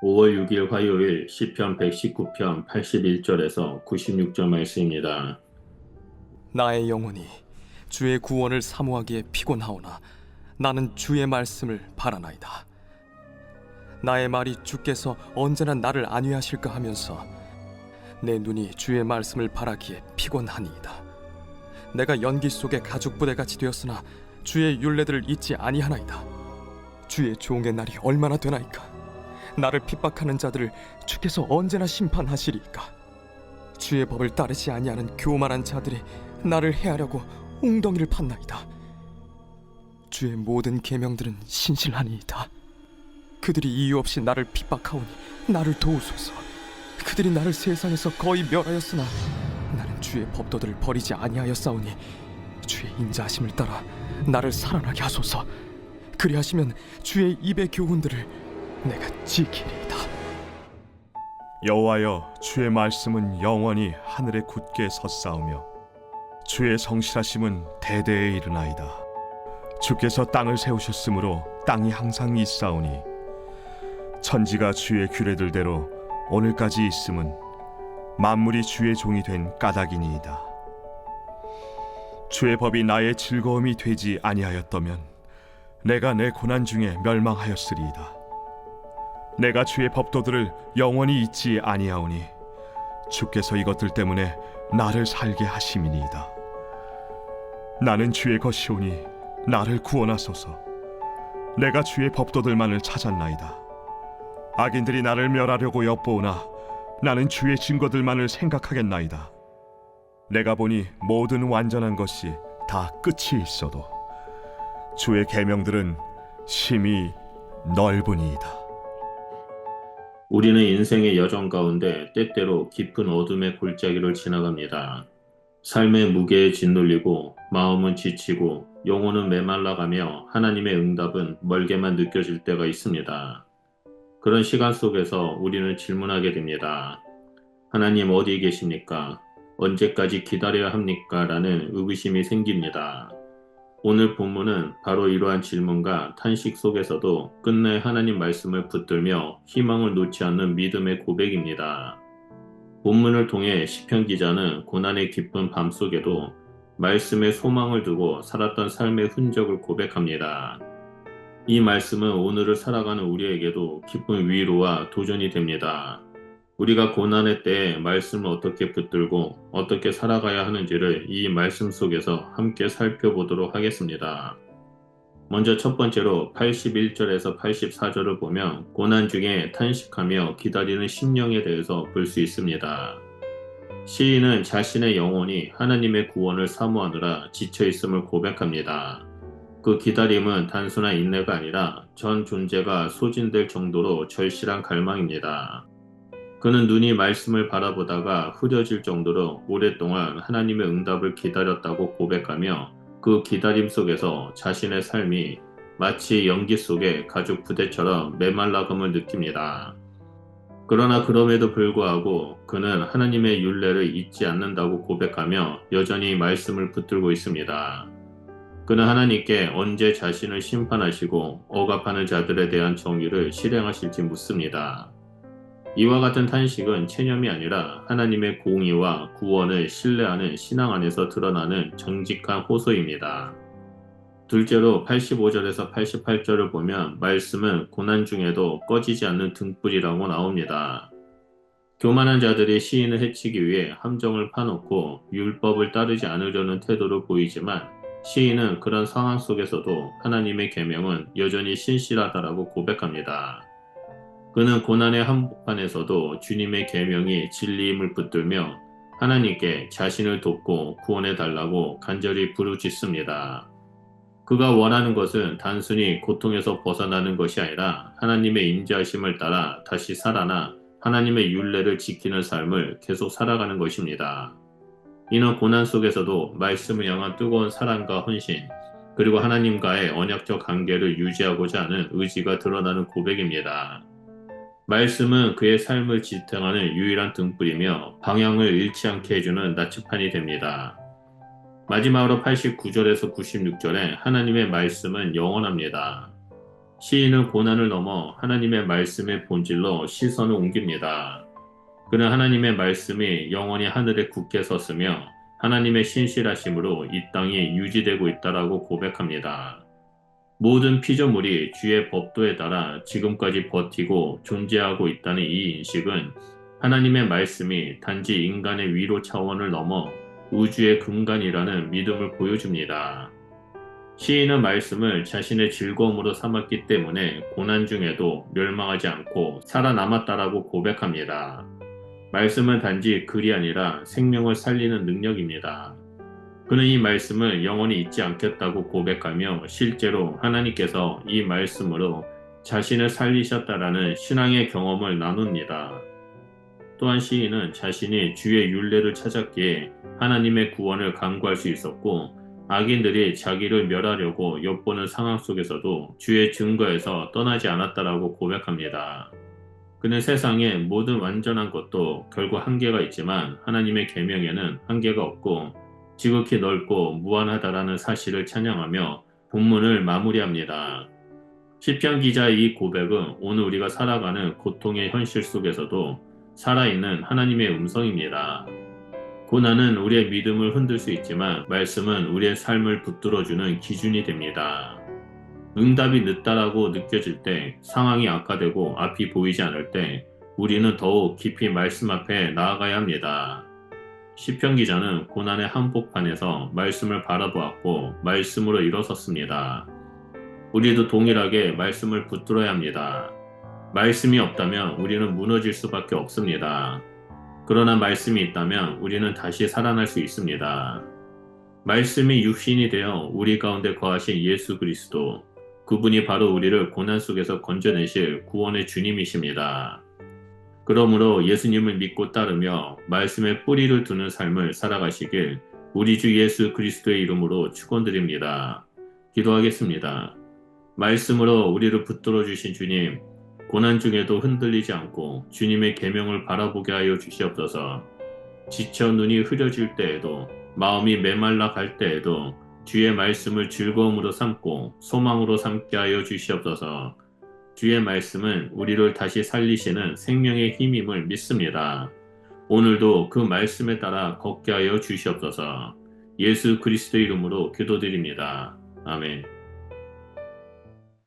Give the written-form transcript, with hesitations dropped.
5월 6일 화요일 시편 119편 81절에서 96절 말씀입니다. 나의 영혼이 주의 구원을 사모하기에 피곤하오나 나는 주의 말씀을 바라나이다. 나의 말이 주께서 언제나 나를 안위하실까 하면서 내 눈이 주의 말씀을 바라기에 피곤하니이다. 내가 연기 속에 가죽 부대같이 되었으나 주의 율례들을 잊지 아니하나이다. 주의 종의 날이 얼마나 되나이까. 나를 핍박하는 자들을 주께서 언제나 심판하시리이까. 주의 법을 따르지 아니하는 교만한 자들이 나를 해하려고 웅덩이를 팠나이다. 주의 모든 계명들은 신실하니이다. 그들이 이유 없이 나를 핍박하오니 나를 도우소서. 그들이 나를 세상에서 거의 멸하였으나 나는 주의 법도들을 버리지 아니하였사오니 주의 인자하심을 따라 나를 살아나게 하소서. 그리하시면 주의 입의 교훈들을 내가 지키리이다. 여호와여, 주의 말씀은 영원히 하늘에 굳게 섰사오며 주의 성실하심은 대대에 이르나이다. 주께서 땅을 세우셨으므로 땅이 항상 있사오니 천지가 주의 규례들대로 오늘까지 있음은 만물이 주의 종이 된 까닭이니이다. 주의 법이 나의 즐거움이 되지 아니하였다면 내가 내 고난 중에 멸망하였으리이다. 내가 주의 법도들을 영원히 잊지 아니하오니 주께서 이것들 때문에 나를 살게 하심이니이다. 나는 주의 것이오니 나를 구원하소서. 내가 주의 법도들만을 찾았나이다. 악인들이 나를 멸하려고 엿보오나 나는 주의 증거들만을 생각하겠나이다. 내가 보니 모든 완전한 것이 다 끝이 있어도 주의 계명들은 심히 넓으니이다. 우리는 인생의 여정 가운데 때때로 깊은 어둠의 골짜기를 지나갑니다. 삶의 무게에 짓눌리고 마음은 지치고 영혼은 메말라가며 하나님의 응답은 멀게만 느껴질 때가 있습니다. 그런 시간 속에서 우리는 질문하게 됩니다. 하나님 어디 계십니까? 언제까지 기다려야 합니까? 라는 의구심이 생깁니다. 오늘 본문은 바로 이러한 질문과 탄식 속에서도 끝내 하나님 말씀을 붙들며 희망을 놓지 않는 믿음의 고백입니다. 본문을 통해 시편 기자는 고난의 깊은 밤 속에도 말씀에 소망을 두고 살았던 삶의 흔적을 고백합니다. 이 말씀은 오늘을 살아가는 우리에게도 깊은 위로와 도전이 됩니다. 우리가 고난의 때에 말씀을 어떻게 붙들고 어떻게 살아가야 하는지를 이 말씀 속에서 함께 살펴보도록 하겠습니다. 먼저 첫 번째로 81절에서 84절을 보면 고난 중에 탄식하며 기다리는 심령에 대해서 볼 수 있습니다. 시인은 자신의 영혼이 하나님의 구원을 사모하느라 지쳐있음을 고백합니다. 그 기다림은 단순한 인내가 아니라 전 존재가 소진될 정도로 절실한 갈망입니다. 그는 눈이 말씀을 바라보다가 흐려질 정도로 오랫동안 하나님의 응답을 기다렸다고 고백하며 그 기다림 속에서 자신의 삶이 마치 연기 속의 가죽 부대처럼 메말라감을 느낍니다. 그러나 그럼에도 불구하고 그는 하나님의 율례를 잊지 않는다고 고백하며 여전히 말씀을 붙들고 있습니다. 그는 하나님께 언제 자신을 심판하시고 억압하는 자들에 대한 정의를 실행하실지 묻습니다. 이와 같은 탄식은 체념이 아니라 하나님의 공의와 구원을 신뢰하는 신앙 안에서 드러나는 정직한 호소입니다. 둘째로 85절에서 88절을 보면 말씀은 고난 중에도 꺼지지 않는 등불이라고 나옵니다. 교만한 자들이 시인을 해치기 위해 함정을 파놓고 율법을 따르지 않으려는 태도를 보이지만 시인은 그런 상황 속에서도 하나님의 계명은 여전히 신실하다라고 고백합니다. 그는 고난의 한복판에서도 주님의 계명이 진리임을 붙들며 하나님께 자신을 돕고 구원해 달라고 간절히 부르짖습니다. 그가 원하는 것은 단순히 고통에서 벗어나는 것이 아니라 하나님의 임재하심을 따라 다시 살아나 하나님의 율례를 지키는 삶을 계속 살아가는 것입니다. 이는 고난 속에서도 말씀을 향한 뜨거운 사랑과 헌신, 그리고 하나님과의 언약적 관계를 유지하고자 하는 의지가 드러나는 고백입니다. 말씀은 그의 삶을 지탱하는 유일한 등불이며 방향을 잃지 않게 해주는 나침판이 됩니다. 마지막으로 89절에서 96절에 하나님의 말씀은 영원합니다. 시인은 고난을 넘어 하나님의 말씀의 본질로 시선을 옮깁니다. 그는 하나님의 말씀이 영원히 하늘에 굳게 섰으며 하나님의 신실하심으로 이 땅이 유지되고 있다라고 고백합니다. 모든 피조물이 주의 법도에 따라 지금까지 버티고 존재하고 있다는 이 인식은 하나님의 말씀이 단지 인간의 위로 차원을 넘어 우주의 근간이라는 믿음을 보여줍니다. 시인은 말씀을 자신의 즐거움으로 삼았기 때문에 고난 중에도 멸망하지 않고 살아남았다라고 고백합니다. 말씀은 단지 글이 아니라 생명을 살리는 능력입니다. 그는 이 말씀을 영원히 잊지 않겠다고 고백하며 실제로 하나님께서 이 말씀으로 자신을 살리셨다라는 신앙의 경험을 나눕니다. 또한 시인은 자신이 주의 율례를 찾았기에 하나님의 구원을 간구할 수 있었고 악인들이 자기를 멸하려고 엿보는 상황 속에서도 주의 증거에서 떠나지 않았다라고 고백합니다. 그는 세상의 모든 완전한 것도 결국 한계가 있지만 하나님의 계명에는 한계가 없고 지극히 넓고 무한하다라는 사실을 찬양하며 본문을 마무리합니다. 시편 기자의 이 고백은 오늘 우리가 살아가는 고통의 현실 속에서도 살아있는 하나님의 음성입니다. 고난은 우리의 믿음을 흔들 수 있지만 말씀은 우리의 삶을 붙들어주는 기준이 됩니다. 응답이 늦다라고 느껴질 때, 상황이 악화되고 앞이 보이지 않을 때 우리는 더욱 깊이 말씀 앞에 나아가야 합니다. 시편 기자는 고난의 한복판에서 말씀을 바라보았고 말씀으로 일어섰습니다. 우리도 동일하게 말씀을 붙들어야 합니다. 말씀이 없다면 우리는 무너질 수밖에 없습니다. 그러나 말씀이 있다면 우리는 다시 살아날 수 있습니다. 말씀이 육신이 되어 우리 가운데 거하신 예수 그리스도, 그분이 바로 우리를 고난 속에서 건져내실 구원의 주님이십니다. 그러므로 예수님을 믿고 따르며 말씀에 뿌리를 두는 삶을 살아가시길 우리 주 예수 그리스도의 이름으로 축원드립니다. 기도하겠습니다. 말씀으로 우리를 붙들어 주신 주님, 고난 중에도 흔들리지 않고 주님의 계명을 바라보게 하여 주시옵소서. 지쳐 눈이 흐려질 때에도, 마음이 메말라 갈 때에도 주의 말씀을 즐거움으로 삼고 소망으로 삼게 하여 주시옵소서. 주의 말씀은 우리를 다시 살리시는 생명의 힘임을 믿습니다. 오늘도 그 말씀에 따라 걷게 하여 주시옵소서. 예수 그리스도 이름으로 기도드립니다. 아멘.